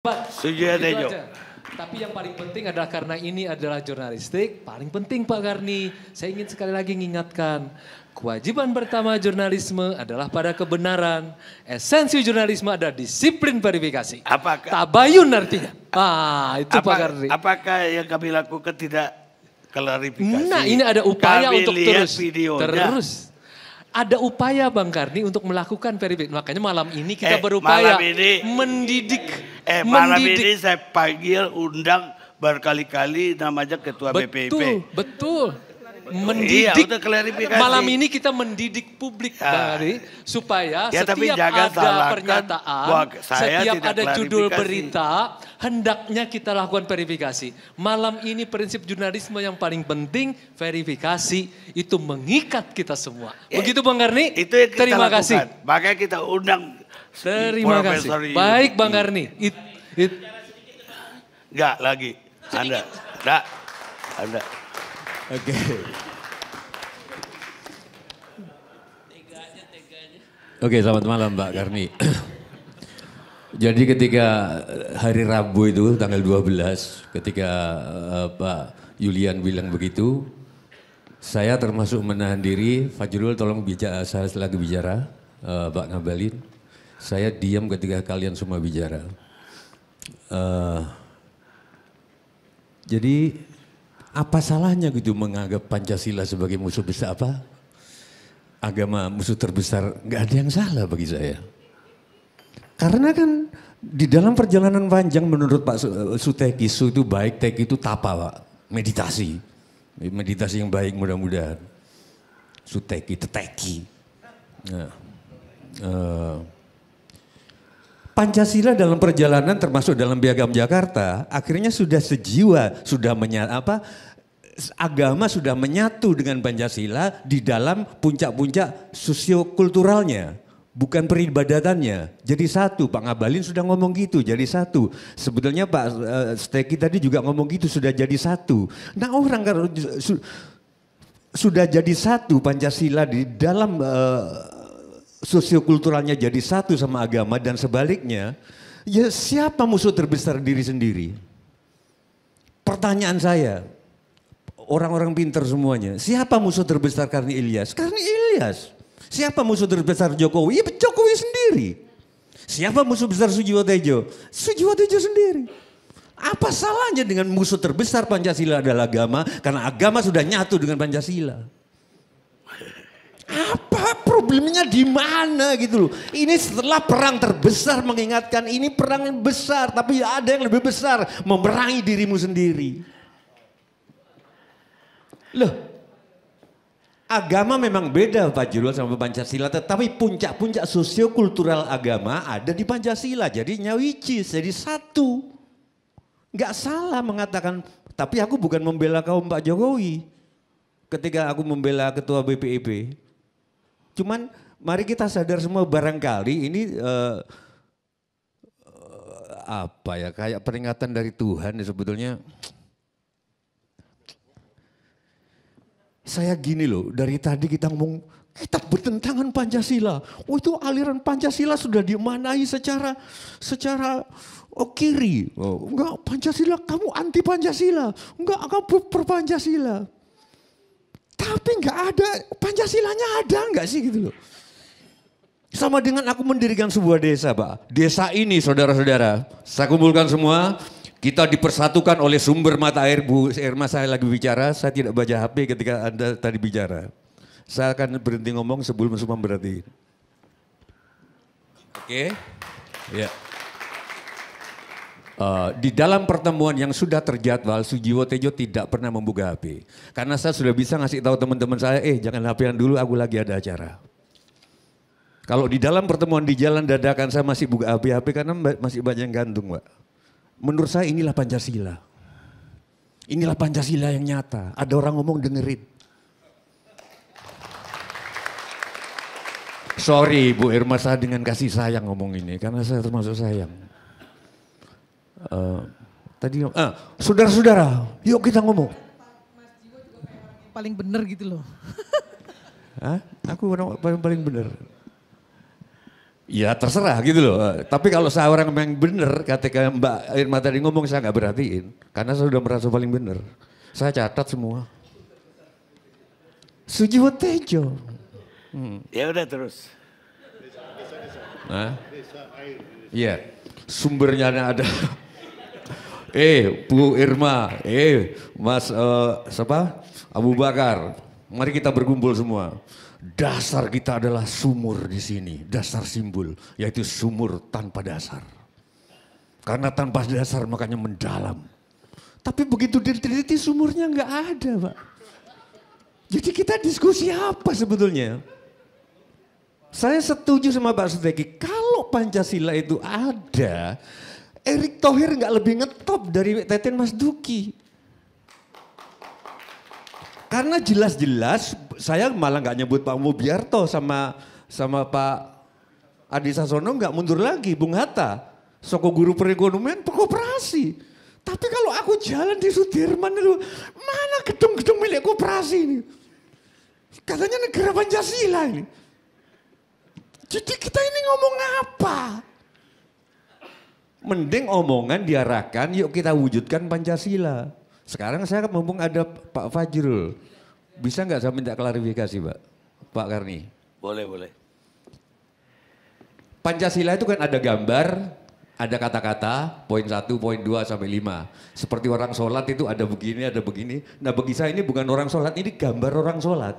Setuju ya Tejo. Tapi yang paling penting adalah karena ini adalah jurnalistik, paling penting Pak Karni. Saya ingin sekali lagi mengingatkan, kewajiban pertama jurnalisme adalah pada kebenaran. Esensi jurnalisme adalah disiplin verifikasi. Apakah, Tabayun artinya. Itu Pak Karni. Apakah yang kami lakukan tidak klarifikasi? Nah ini ada upaya kami untuk lihat terus. videonya. Ada upaya Bang Karni untuk melakukan verifikasi. Makanya malam ini kita berupaya mendidik. Malam ini saya panggil, undang berkali-kali namanya Ketua BPIP. Betul. Mendidik. Iya, klarifikasi. Malam ini kita mendidik publik Bang Karni. Supaya setiap ada pernyataan, setiap ada judul berita, hendaknya kita lakukan verifikasi. Malam ini prinsip jurnalisme yang paling penting, verifikasi itu mengikat kita semua. Begitu Bang Karni? Itu yang kita Terima lakukan. kasih. Makanya kita undang. Terima kasih. Baik Bang Karni. Enggak lagi. Anda. Oke. Oke, selamat malam Mbak Karni. Jadi ketika hari Rabu itu tanggal 12 ketika Pak Julian bilang begitu, saya termasuk menahan diri. Fajrul tolong bicara, saya lagi bicara, Pak Ngabalin. Saya diam ketika kalian semua bicara. Jadi apa salahnya gitu menganggap Pancasila sebagai musuh besar apa? Agama musuh terbesar, nggak ada yang salah bagi saya. Karena kan di dalam perjalanan panjang menurut Pak Suteki, Su itu baik, Teki itu tapa Pak, meditasi. Meditasi yang baik mudah-mudahan. Suteki, teteki. Nah, Pancasila dalam perjalanan termasuk dalam Piagam Jakarta akhirnya sudah sejiwa, sudah agama sudah menyatu dengan Pancasila di dalam puncak-puncak sosiokulturalnya, bukan peribadatannya. Jadi satu, Pak Ngabalin sudah ngomong gitu, jadi satu. Sebetulnya Pak Steki tadi juga ngomong gitu, sudah jadi satu. Nah orang kalau sudah jadi satu Pancasila di dalam sosiokulturalnya jadi satu sama agama dan sebaliknya, ya siapa musuh terbesar diri sendiri? Pertanyaan saya, orang-orang pintar semuanya, siapa musuh terbesar Karni Ilyas? Karni Ilyas. Siapa musuh terbesar Jokowi? Ya Jokowi sendiri. Siapa musuh besar Sujiwo Tejo? Sujiwo Tejo sendiri. Apa salahnya dengan musuh terbesar Pancasila adalah agama? Karena agama sudah nyatu dengan Pancasila. Apa problemnya di mana gitu loh. Ini setelah perang terbesar mengingatkan ini perang yang besar. Tapi ada yang lebih besar, memerangi dirimu sendiri. Loh, agama memang beda Pak Julul sama Pancasila. Tetapi puncak-puncak sosiokultural agama ada di Pancasila. Jadi nyawicis, jadi satu. Gak salah mengatakan, tapi aku bukan membela kaum Pak Jokowi. Ketika aku membela ketua BPIP. Cuman mari kita sadar semua barangkali ini apa ya, kayak peringatan dari Tuhan ya sebetulnya. Saya gini loh, dari tadi kita ngomong kita bertentangan Pancasila. Oh itu aliran Pancasila sudah dimanai secara kiri. Oh, enggak Pancasila, kamu anti Pancasila. Enggak, kamu per Pancasila. Tapi enggak ada, Pancasilanya ada enggak sih gitu loh. Sama dengan aku mendirikan sebuah desa Pak. Desa ini saudara-saudara, saya kumpulkan semua. Kita dipersatukan oleh sumber mata air. Bu Irma saya lagi bicara, saya tidak baca HP ketika Anda tadi bicara. Saya akan berhenti ngomong sebelum semua berarti. Oke? Ya. Di dalam pertemuan yang sudah terjadwal, Sujiwo Tejo tidak pernah membuka HP. Karena saya sudah bisa ngasih tahu teman-teman saya, jangan HP-an dulu, aku lagi ada acara. Kalau di dalam pertemuan di jalan dadakan saya masih buka HP karena masih banyak yang gantung Pak. Menurut saya inilah Pancasila. Inilah Pancasila yang nyata. Ada orang ngomong dengerin. Sorry Bu Irma, saya dengan kasih sayang ngomong ini. Karena saya termasuk sayang. Saudara-saudara, yuk kita ngomong. Mas Jiwo juga kayak orang yang paling benar gitu loh. Hah? Aku orang paling benar. Ya terserah gitu loh. Tapi kalau saya orang yang benar, ketika Mbak Irma tadi ngomong saya nggak perhatiin. Karena saya sudah merasa paling benar. Saya catat semua. Sujiwo Tejo. Ya udah terus. Nah, iya. Sumbernya ada. Bu Irma, Mas siapa? Abu Bakar. Mari kita berkumpul semua. Dasar kita adalah sumur di sini, dasar simbol, yaitu sumur tanpa dasar. Karena tanpa dasar makanya mendalam. Tapi begitu diteliti sumurnya nggak ada, Pak. Jadi kita diskusi apa sebetulnya? Saya setuju sama Pak Suteki, kalau Pancasila itu ada, Erick Thohir nggak lebih ngetop dari Teten Mas Duki. Karena jelas-jelas saya malah nggak nyebut Pak Mubiarto sama Pak Adi Sasono nggak mundur lagi, Bung Hatta. Soko guru perekonomian, koperasi. Tapi kalau aku jalan di Sudirman itu, mana gedung-gedung milik koperasi ini? Katanya negara Pancasila ini. Jadi kita ini ngomong apa? Mending omongan diarahkan, yuk kita wujudkan Pancasila. Sekarang saya mumpung ada Pak Fajrul, bisa nggak saya minta klarifikasi Pak Karni? Boleh. Pancasila itu kan ada gambar, ada kata-kata, poin 1, poin 2 sampai 5. Seperti orang sholat itu ada begini, ada begini. Nah bagi saya ini bukan orang sholat, ini gambar orang sholat.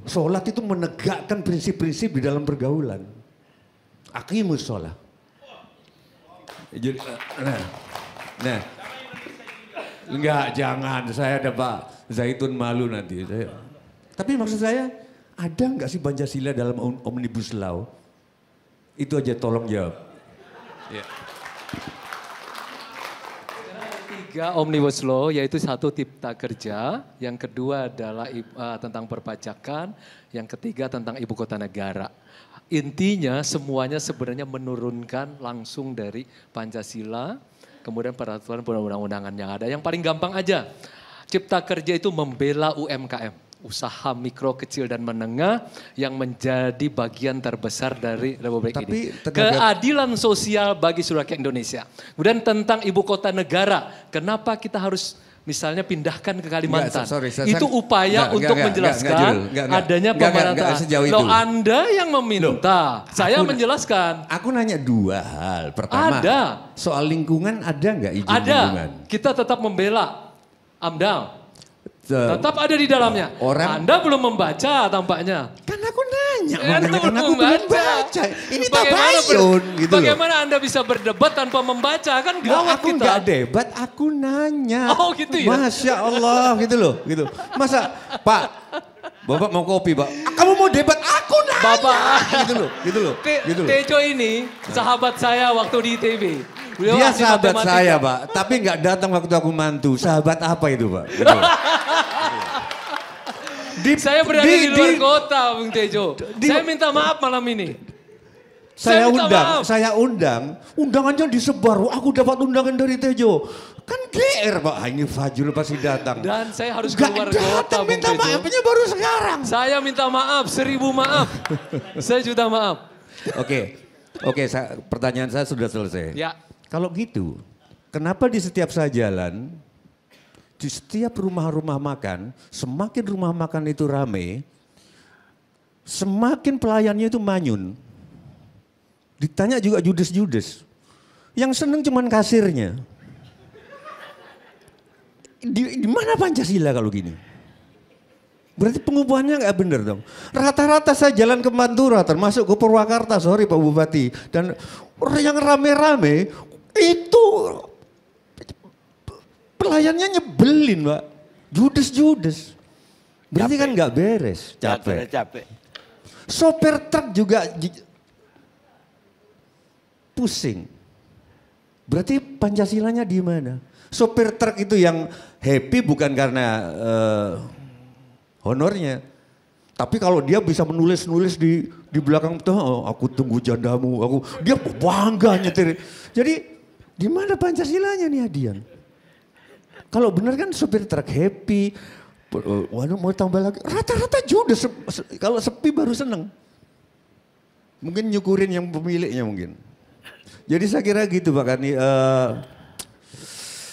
Sholat itu menegakkan prinsip-prinsip di dalam pergaulan. Aqimus sholat. Nah. Enggak, jangan. Saya ada Pak Zaitun malu nanti. Tapi maksud saya, ada enggak sih Pancasila dalam Omnibus Law? Itu aja tolong jawab. Ya. 3 Omnibus Law, yaitu 1 Cipta Kerja, yang kedua adalah tentang perpajakan, yang ketiga tentang ibu kota negara. Intinya semuanya sebenarnya menurunkan langsung dari Pancasila, kemudian peraturan perundang-undangan yang ada. Yang paling gampang aja, Cipta Kerja itu membela UMKM, usaha mikro, kecil dan menengah yang menjadi bagian terbesar dari Republik ini. Keadilan sosial bagi seluruh rakyat Indonesia. Kemudian tentang ibu kota negara, kenapa kita harus misalnya pindahkan ke Kalimantan. Itu upaya untuk menjelaskan adanya pemerataan. Loh Anda yang meminta, saya menjelaskan. Aku nanya 2 hal. Pertama, soal lingkungan ada nggak izin lingkungan? Kita tetap membela AMDAL. Tetap ada di dalamnya. Anda belum membaca tampaknya. Kan aku nanya, Anda belum belum membaca. Ini tabayun gitu loh. Bagaimana Anda bisa berdebat tanpa membaca? Kan gawat aku kita. Nggak debat, aku nanya. Oh gitu ya? Masya Allah gitu loh. Gitu. Masa Pak, Bapak mau kopi Pak? Kamu mau debat? Aku nanya. Bapak. Gitu loh. Tejo ini sahabat saya waktu di ITB. Dia sahabat saya Pak, tapi nggak datang waktu aku mantu. Sahabat apa itu Pak? Gitu. Saya berada di luar kota, Bung Tejo. Saya minta maaf malam ini. Saya undang, undangannya disebar. Aku dapat undangan dari Tejo. Kan GR Pak, ini Fajrul pasti datang. Dan saya harus keluar kota, Bung minta Tejo. maafnya baru sekarang. Saya minta maaf, 1000 maaf. Saya juta maaf. Oke, pertanyaan saya sudah selesai. Ya. Kalau gitu, kenapa di setiap saya jalan, di setiap rumah-rumah makan, semakin rumah makan itu rame, semakin pelayannya itu manyun. Ditanya juga judes-judes. Yang seneng cuman kasirnya. Di mana Pancasila kalau gini? Berarti pengupahannya nggak benar dong. Rata-rata saya jalan ke Pantura, termasuk ke Purwakarta, sorry Pak Bupati. Dan yang rame-rame itu pelayannya nyebelin Pak. Judes-judes. Berarti kan nggak beres. Capek. Sopir truk juga pusing. Berarti Pancasilanya di mana? Sopir truk itu yang happy bukan karena honornya. Tapi kalau dia bisa menulis-nulis di belakang, oh, aku tunggu jandamu, dia bangga nyetir. Jadi di mana Pancasilanya nih Adian? Kalau benar kan sopir truk happy, waduh mau tambah lagi. Rata-rata judes, kalau sepi baru seneng. Mungkin nyukurin yang pemiliknya mungkin. Jadi saya kira gitu Pak Kani.